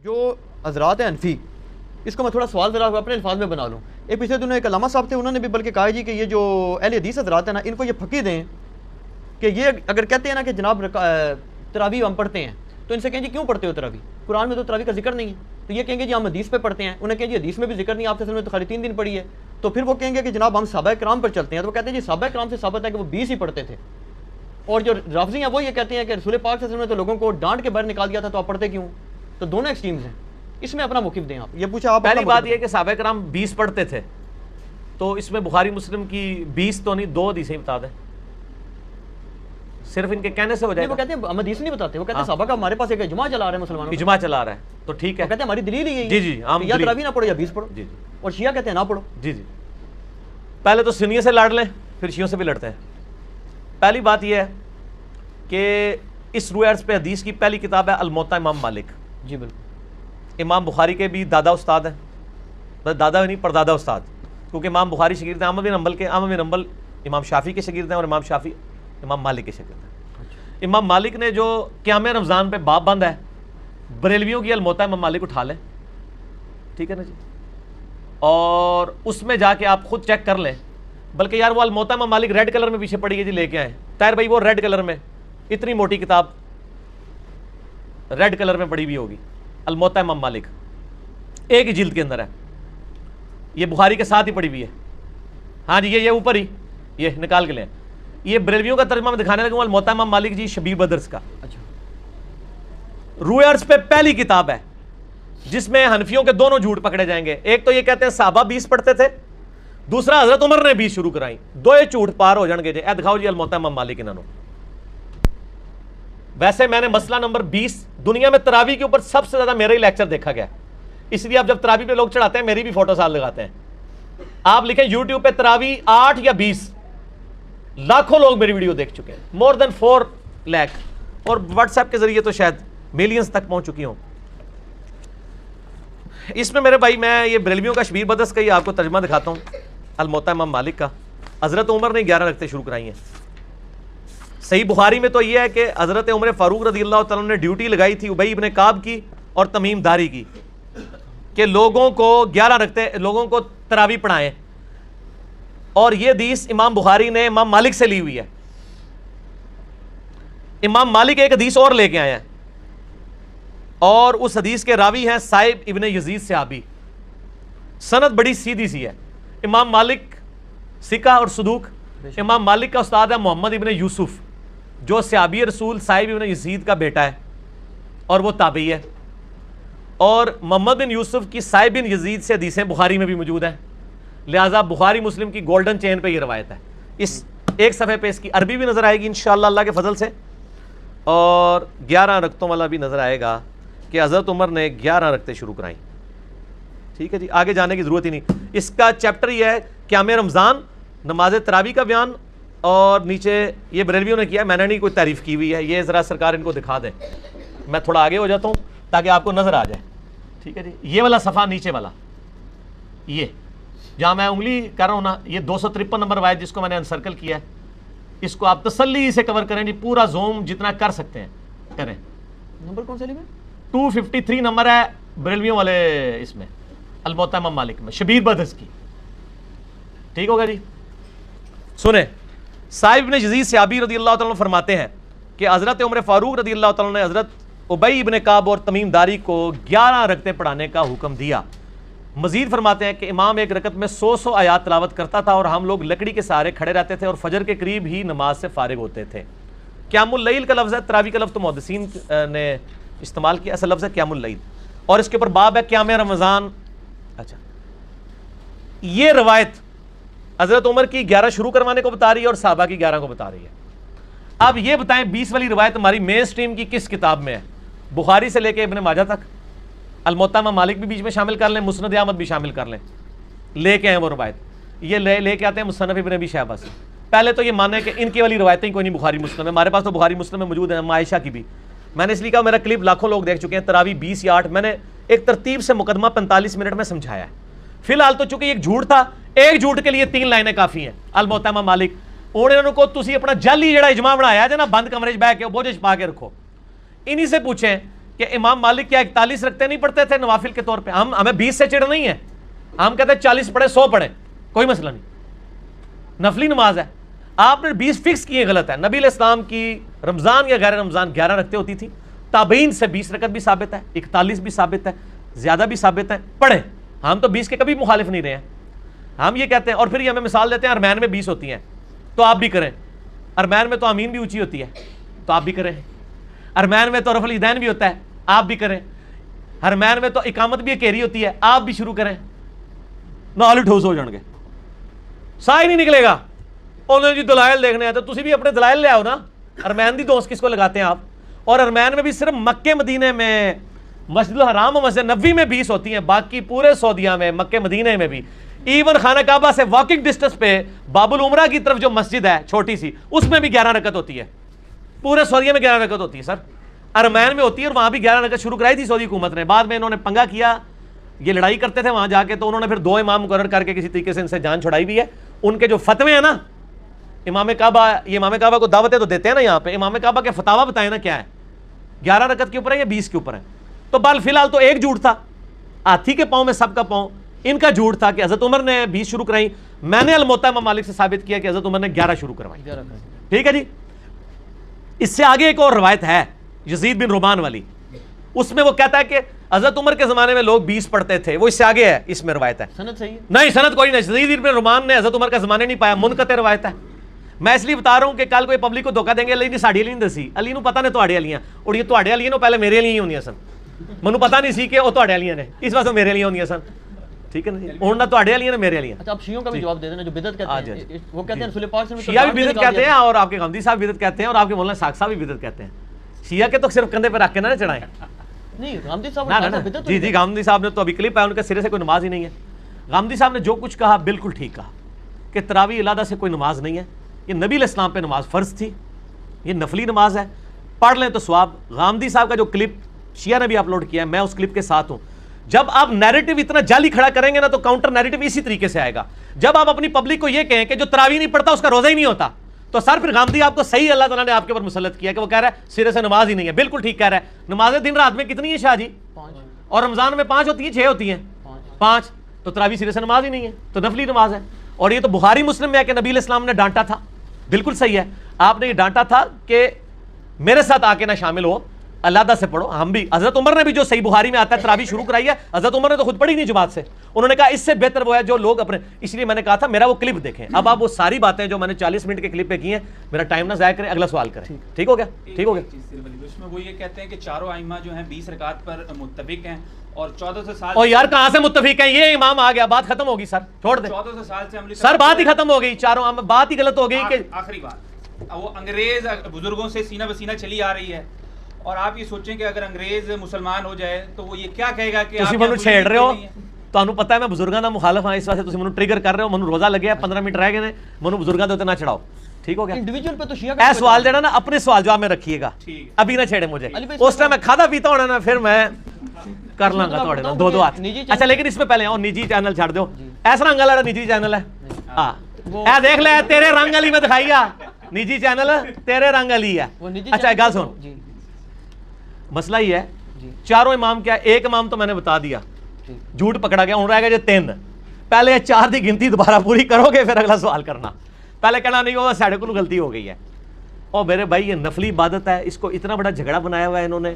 جو حضرات ہیں حنفی، اس کو میں تھوڑا سوال ذرا اپنے الفاظ میں بنا لوں. ایک پچھلے دنوں ایک علامہ صاحب تھے، انہوں نے بھی بلکہ کہا جی کہ یہ جو اہل حدیث حضرات ہیں نا، ان کو یہ پھکی دیں کہ یہ اگر کہتے ہیں نا کہ جناب تراویح ہم پڑھتے ہیں، تو ان سے کہیں جی کیوں پڑھتے ہو تراویح؟ قرآن میں تو تراویح کا ذکر نہیں ہے. تو یہ کہیں گے جی ہم حدیث پہ پڑھتے ہیں. انہیں کہیں جی حدیث میں بھی ذکر نہیں، آپ نے تو خالی 3 دن پڑھی ہے. تو پھر وہ کہیں گے کہ جناب ہم صحابہ کرام پر چلتے ہیں. تو وہ کہتے ہیں جی صحابہ کرام سے ثابت ہے کہ وہ 20 ہی پڑھتے تھے. اور جو رافضی ہیں وہ یہ کہتے ہیں کہ رسول پاک صلی اللہ علیہ وسلم نے تو لوگوں کو ڈانٹ کے باہر نکال دیا تھا، تو آپ پڑھتے کیوں؟ تو دونوں ایکسٹریمز ہیں. اس میں اپنا موقف دیں آپ. یہ پوچھا آپ. پہلی بات یہ کہ صحابہ کرام 20 پڑھتے تھے، تو اس میں بخاری مسلم کی 20 تو نہیں 2 حدیثیں بتا دیں، صرف ان کے کہنے سے ہو جائے گا. وہ کہتے ہیں ہم حدیث نہیں بتاتے، وہ کہتے ہیں صحابہ کا ہمارے پاس ایک اجماع چلا رہا ہے مسلمانوں کا. اجماع چلا رہا ہے تو ٹھیک ہے. وہ کہتے ہیں ہماری دلیل ہی یہی جی جی ہے، یا تراویح نہ پڑھو یا 20 پڑھو. جی جی اور شیعہ کہتے ہیں نہ پڑھو. جی جی پہلے تو سنیوں سے لڑ لیں، پھر شیعوں سے بھی لڑتے ہیں. پہلی بات یہ ہے کہ اس روح عرض پہ حدیث کی پہلی کتاب ہے الموطا امام مالک. جی بالکل. امام بخاری کے بھی دادا استاد ہیں، دادا نہیں پردادا استاد، کیونکہ امام بخاری شاگرد ہیں احمد بن حنبل کے. احمد بن حنبل امام شافعی کے شاگرد ہیں، اور امام شافعی امام مالک کے شاگرد ہیں. امام مالک نے جو قیام رمضان پہ باب بند ہے، بریلویوں کی الموطا امام مالک اٹھا لیں، ٹھیک ہے نا جی، اور اس میں جا کے آپ خود چیک کر لیں. بلکہ یار وہ الموطا امام مالک ریڈ کلر میں پیچھے پڑی ہے جی، لے کے آئے طاہر بھائی. وہ ریڈ کلر میں اتنی موٹی کتاب ریڈ کلر میں پڑی ہوئی ہوگی، الموطا امام مالک ایک ہی جلد کے اندر ہے. یہ بخاری کے ساتھ ہی پڑی ہوئی ہے. ہاں جی یہ اوپر ہی یہ نکال کے لیں. یہ بریلویوں کا ترجمہ میں دکھانے لگا ہوں، الموطا امام مالک جی شبیر بدرس کا. اچھا. روح عرض پہ پہلی کتاب ہے جس میں حنفیوں کے دونوں جھوٹ پکڑے جائیں گے. ایک تو یہ کہتے ہیں صحابہ 20 پڑھتے تھے، دوسرا حضرت عمر نے 20 شروع کرائی. دو یہ جھوٹ پار ہو جان گے جی. اے دکھاؤ جی الموطا امام مالک انہوں. ویسے میں نے مسئلہ نمبر 20 دنیا میں تراویح کے اوپر سب سے زیادہ میرا ہی لیکچر دیکھا گیا، اس لیے آپ جب تراویح پہ لوگ چڑھاتے ہیں میری بھی فوٹو ساتھ لگاتے ہیں. آپ لکھیں یوٹیوب پہ تراویح 8 یا 20، لاکھوں لوگ میری ویڈیو دیکھ چکے ہیں، مور دین 4 لاکھ، اور واٹس ایپ کے ذریعے تو شاید ملینز تک پہنچ چکی ہوں. اس میں میرے بھائی میں یہ بریلویوں کا شبیر بدرس کا ہی آپ کو ترجمہ دکھاتا ہوں، الموطا امام مالک کا. حضرت عمر نے 11 رکعتیں شروع کرائی ہیں. صحیح بخاری میں تو یہ ہے کہ حضرت عمر فاروق رضی اللہ تعالیٰ نے ڈیوٹی لگائی تھی ابی ابن کعب کی اور تمیم داری کی کہ لوگوں کو 11 رکعتیں لوگوں کو تراویح پڑھائیں. اور یہ حدیث امام بخاری نے امام مالک سے لی ہوئی ہے. امام مالک ایک حدیث اور لے کے آئے ہیں، اور اس حدیث کے راوی ہیں صائب ابن یزید صحابی. سند بڑی سیدھی سی ہے. امام مالک ثقہ اور صدوق. امام مالک کا استاد ہے محمد ابن یوسف، جو صحابی رسول صائب ابن یزید کا بیٹا ہے اور وہ تابعی ہے. اور محمد بن یوسف کی صائب بن یزید سے حدیثیں بخاری میں بھی موجود ہیں، لہٰذا بخاری مسلم کی گولڈن چین پہ یہ روایت ہے. اس ایک صفحے پہ اس کی عربی بھی نظر آئے گی انشاءاللہ اللہ کے فضل سے، اور 11 رکعتوں والا بھی نظر آئے گا کہ حضرت عمر نے 11 رکعتیں شروع کرائیں. ٹھیک ہے جی، آگے جانے کی ضرورت ہی نہیں. اس کا چیپٹر یہ ہے قیام رمضان، نماز تراویح کا بیان، اور نیچے یہ بریلویوں نے کیا ہے، میں نے نہیں کوئی تعریف کی ہوئی ہے. یہ ذرا سرکار ان کو دکھا دیں. میں تھوڑا آگے ہو جاتا ہوں تاکہ آپ کو نظر آ جائے. ٹھیک ہے جی، یہ والا صفحہ نیچے والا، یہ جہاں میں انگلی کر رہا ہوں نا، یہ 253 نمبر روایت جس کو میں نے انسرکل کیا ہے، اس کو آپ تسلی سے کور کریں جی، پورا زوم جتنا کر سکتے ہیں کریں. نمبر کون سا لیا؟ 253 نمبر ہے بریلویوں والے اس میں الموطا امام مالک میں شبیر بدرس کی. ٹھیک ہوگا جی. سنیں، صائب ابن یزید صحابی رضی اللہ تعالیٰ عنہ فرماتے ہیں کہ حضرت عمر فاروق رضی اللہ تعالیٰ نے حضرت ابی ابن کعب اور تمیم داری کو 11 رکعتیں پڑھانے کا حکم دیا. مزید فرماتے ہیں کہ امام ایک رکعت میں 100 آیات تلاوت کرتا تھا، اور ہم لوگ لکڑی کے سہارے کھڑے رہتے تھے اور فجر کے قریب ہی نماز سے فارغ ہوتے تھے. قیام اللیل کا لفظ ہے، تراویح کا لفظ تو محدثین نے استعمال کیا، اصل لفظ ہے قیام اللیل، اور اس کے اوپر باب ہے قیام رمضان. اچھا، یہ روایت حضرت عمر کی 11 شروع کروانے کو بتا رہی ہے اور صحابہ کی 11 کو بتا رہی ہے. اب یہ بتائیں 20 والی روایت ہماری مین سٹریم کی کس کتاب میں ہے؟ بخاری سے لے کے ابن ماجہ تک. الموطا امام مالک بھی بیچ میں شامل کر لیں، مسند احمد بھی شامل کر لیں، لے کے آئے وہ روایت. یہ لے کے آتے ہیں مصنف ابن ابی شیبہ سے. پہلے تو یہ مانے کہ ان کی والی روایتیں کوئی نہیں بخاری مسلم میں. ہمارے پاس تو بخاری مسلم میں موجود ہیں. عائشہ کی بھی میں نے اس لیے کہا، میرا کلپ لاکھوں لوگ دیکھ چکے ہیں. تراویح 20 یا 8 میں نے ایک ترتیب سے مقدمہ 45 منٹ میں سمجھایا ہے. فی الحال تو چونکہ ایک جھوٹ تھا، ایک جھوٹ کے لیے 3 لائنیں کافی ہیں. الموطا امام مالک انہوں کو تسی اپنا جعلی جڑا اجماع بنایا ہے نا، بند کمرے بہ کے بوجھ پا کے رکھو. انہی سے پوچھیں کہ امام مالک کیا 41 رکھتے نہیں پڑھتے تھے نوافل کے طور پہ؟ ہمیں 20 سے چڑھ نہیں ہے، ہم کہتے ہیں 40 پڑھے 100 پڑھے، کوئی مسئلہ نہیں، نفلی نماز ہے۔ آپ نے 20 فکس کیے، غلط ہے۔ نبی علیہ السلام کی رمضان یا غیر رمضان 11 رکھتے ہوتی تھی، تابعین سے 20 رکعت بھی ثابت ہے، 41 بھی ثابت ہے، زیادہ بھی ثابت ہے، پڑھیں۔ ہم تو 20 کے کبھی مخالف نہیں رہے ہیں، ہم یہ کہتے ہیں۔ اور پھر یہ ہمیں مثال دیتے ہیں ارمین میں 20 ہوتی ہیں تو آپ بھی کریں، ارمین میں تو آمین بھی اونچی ہوتی ہے تو آپ بھی کریں، ارمین میں تو رفع الیدین بھی ہوتا ہے آپ بھی کریں، ارمین میں تو اقامت بھی اکیری ہوتی ہے آپ بھی شروع کریں، نال ٹھوس ہو جان گے، سا ہی نہیں نکلے گا۔ انہوں نے جی دلائل دیکھنے ہیں تو تسی بھی اپنے دلائل لے آؤ نا۔ ارمین دی دوست کس کو لگاتے ہیں آپ؟ اور ارمین میں بھی صرف مکے مدینے میں، مسجد الحرام و مسجد نبوی میں 20 ہوتی ہیں، باقی پورے سعودیہ میں، مکے مدینے میں بھی، ایون خانہ کعبہ سے واکنگ ڈسٹنس پہ باب العمرہ کی طرف جو مسجد ہے چھوٹی سی، اس میں بھی 11 رکعت ہوتی ہے، پورے سعودیہ میں 11 رکعت ہوتی ہے سر، ارمین میں ہوتی ہے، اور وہاں بھی 11 رکعت شروع کرائی تھی سعودی حکومت نے۔ بعد میں انہوں نے پنگا کیا، یہ لڑائی کرتے تھے وہاں جا کے، تو انہوں نے پھر 2 امام مقرر کر کے کسی طریقے سے ان سے جان چھڑائی بھی ہے۔ ان کے جو فتوے ہیں نا، امام کعبہ، یہ امام کعبہ کو دعوتیں تو دیتے ہیں نا یہاں پہ، امام کعبہ کے فتاوا بتائیں نا کیا ہے، 11 رکعت کے اوپر ہے یا 20 کے اوپر ہے؟ تو بال فی الحال تو ایک جھوٹ تھا، ہاتھی کے پاؤں میں سب کا پاؤں، ان کا جھوٹ تھا کہ حضرت عمر نے 20 شروع کرائی، میں نے الموطا امام مالک سے ثابت کیا کہ حضرت عمر نے 11 شروع کروائی۔ ٹھیک ہے جی۔ اس سے آگے ایک اور روایت ہے یزید بن رومان والی، اس میں وہ کہتا ہے کہ حضرت عمر کے زمانے میں لوگ 20 پڑھتے تھے، وہ اس سے آگے ہے، اس میں روایت ہے، سند صحیح ہے؟ نہیں سند کوئی نہیں، یزید بن رومان نے حضرت عمر کا زمانے نہیں پایا، منقطع روایت ہے۔ میں اس لیے بتا رہا ہوں کہ کل کوئی پبلک کو دھوکہ دیں گے، علی نے ساڑی علی نہیں دسی، علی نو پتہ نے تواڈے والیاں، اور یہ تواڈے والیاں نو پہلے میرے لیے ہی ہوندیاں سن، مینوں پتہ نہیں سی کہ وہ تواڈے والیاں نے، اس واسطے میرے لیے ہوندیاں سن، ٹھیک ہے نا جی، ہن نہ تواڈے والیاں نے میرے والیاں۔ اچھا آپ شیعوں کا بھی جواب دے دینا جو بدعت کہتے ہیں، وہ کہتے ہیں رسول پاک سے شیعہ بھی بدعت کہتے ہیں، اور آپ کے غامدی صاحب بدعت کہتے ہیں، اور آپ کے مولانا ساق صاحب بھی بدعت کہتے ہیں۔ شیعہ کے تو صرف کندھے پہ رکھ کے نہ چڑھائیں، نہیں غامدی صاحب جی جی، غامدی صاحب نے تو ابھی کلپ ہے، ان کے سرے سے کوئی نماز ہی نہیں ہے۔ غامدی صاحب نے جو کچھ کہا بالکل ٹھیک کہا کہ تراویح علیحدہ سے کوئی نماز نہیں ہے، یہ نبی علیہ السلام پہ نماز فرض تھی، یہ نفلی نماز ہے، پڑھ لیں تو ثواب۔ غامدی صاحب کا جو کلپ شیعہ نے بھی اپلوڈ کیا ہے، میں اس کلپ کے ساتھ ہوں۔ جب آپ نیریٹو اتنا جعلی کھڑا کریں گے نا تو کاؤنٹر نیریٹو اسی طریقے سے آئے گا۔ جب آپ اپنی پبلک کو یہ کہیں کہ جو تراویح نہیں پڑھتا اس کا روزہ ہی نہیں ہوتا، تو سر پھر غامدی آپ کو صحیح اللہ تعالیٰ نے آپ کے اوپر مسلط کیا کہ وہ کہہ رہا ہے سرے سے نماز ہی نہیں ہے، بالکل ٹھیک کہہ رہا ہے۔ نمازیں دن رات میں کتنی ہیں شاہ جی؟ 5، اور رمضان میں 5 ہوتی ہیں، 6 ہوتی ہیں، 5، تو تراویح سرے سے نماز ہی نہیں ہے، تو نفلی نماز ہے۔ اور یہ تو بخاری مسلم میں ہے کہ نبی علیہ السلام نے ڈانٹا تھا، بالکل صحیح ہے، آپ نے یہ ڈانٹا تھا کہ میرے ساتھ آ کے نہ شامل ہو، علیحدہ سے پڑھو۔ ہم بھی، حضرت عمر نے بھی جو صحیح بخاری میں آتا ہے تراویح شروع کرائی ہے، حضرت عمر نے تو خود پڑھی نہیں جماعت سے، انہوں نے کہا اس سے بہتر وہ ہے جو لوگ اپنے، اس لیے میں نے کہا تھا میرا وہ کلپ دیکھیں۔ اب آپ وہ ساری باتیں جو میں نے 40 منٹ کے کلپ پہ کی ہیں، میرا ٹائم نہ ضائع کریں، اگلا سوال کریں، ٹھیک ہو گیا؟ ٹھیک ہو گیا۔ اس میں وہ یہ کہتے ہیں کہ چاروں ائمہ جو ہیں 20 رکعت پر متفق ہیں، اور 1400 سال، اور یار کہاں سے متفق ہیں؟ یہ امام آ گیا، بات ختم ہوگی سر، چھوڑ دیں 1400 سال سے عملی سر، بات ہی ختم ہو گئی، چاروں بات ہی غلط ہو گئی کہ آخری بات وہ انگریز بزرگوں سے سینہ بسینہ چلی آ رہی ہے، اور آپ یہ سوچیں کہ اگر انگریز مسلمان ہو جائے تو وہ یہ کیا کہے گا کہ تسی منو چھیڑ رہے ہو، تانوں پتہ ہے میں بزرگاں دا مخالف ہاں، اس واسطے تسی منو ٹریگر کر رہے ہو، منو روزہ لگیا ہے 15 منٹ رہ گئے نے، منو بزرگاں دے اوتے نہ چڑھاؤ، ٹھیک ہو گیا؟ انڈیویجول پہ تو شیعہ اے سوال جڑا نا اپنے سوال جواب میں رکھیے گا، ابھی نہ چھیڑے مجھے، اس ٹائم میں کھادا پیتا ہونا نا پھر میں کر لاں گا تھوڑے نا 2 ہاتھ۔ اچھا لیکن اس میں پہلے آؤ نجی چینل چھڑ دو، ایسا رنگ والا نجی چینل ہے، ہاں اے دیکھ لے تیرے رنگ والی میں دکھائیا، نجی چینل تیرے رنگ والی ہے۔ اچھا ایک گل سن، مسئلہ یہ ہے چاروں امام کیا، ایک امام تو میں نے بتا دیا، جھوٹ پکڑا گیا، ہوں رہ گیا جو 3، پہلے 4 دی گنتی دوبارہ پوری کرو گے پھر اگلا سوال کرنا، پہلے کہنا نہیں ہوگا ساڑھے کو غلطی ہو گئی ہے۔ اور میرے بھائی یہ نفلی عبادت ہے، اس کو اتنا بڑا جھگڑا بنایا ہوا ہے انہوں نے۔